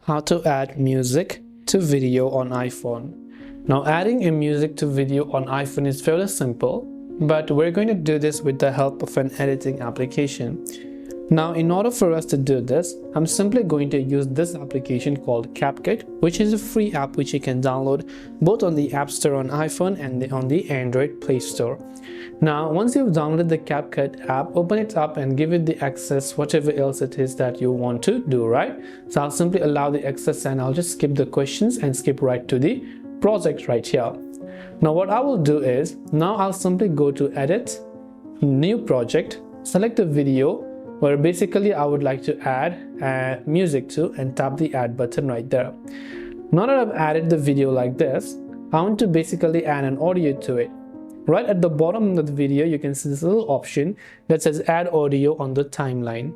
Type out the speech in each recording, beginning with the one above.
How to add music to video on iPhone. Now, adding a music to video on iPhone is fairly simple, but we're going to do this with the help of an editing application. Now, in order for us to do this, I'm simply going to use this application called CapCut, which is a free app which you can download both on the App Store on iPhone and on the Android Play Store. Now, once you've downloaded the CapCut app, open it up and give it the access, whatever else it is that you want to do, right? So I'll simply allow the access and I'll just skip the questions and skip right to the project right here. Now, what I will do is, now I'll simply go to Edit, New Project, select the video, where basically I would like to add music to, and tap the add button right there. Now that I've added the video like this, I want to basically add an audio to it. Right at the bottom of the video, you can see this little option that says add audio on the timeline.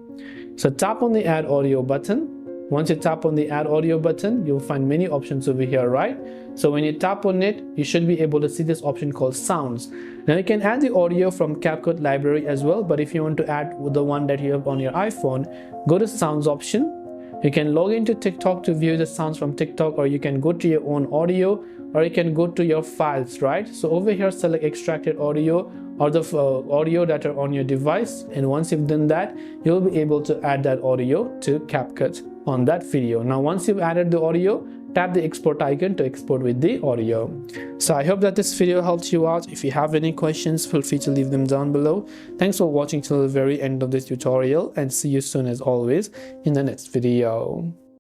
So tap on the add audio button. Once you tap on the add audio button, you'll find many options over here, right? So when you tap on it, you should be able to see this option called sounds. Now you can add the audio from CapCut library as well, but if you want to add the one that you have on your iPhone, go to sounds option. You can log into TikTok to view the sounds from TikTok, or you can go to your own audio, or you can go to your files, right? So over here, select extracted audio or the audio that are on your device, and once you've done that, you'll be able to add that audio to CapCut on that video. Now once you've added the audio, tap the export icon to export with the audio. So I hope that this video helped you out. If you have any questions, feel free to leave them down below. Thanks for watching till the very end of this tutorial, and see you soon as always in the next video.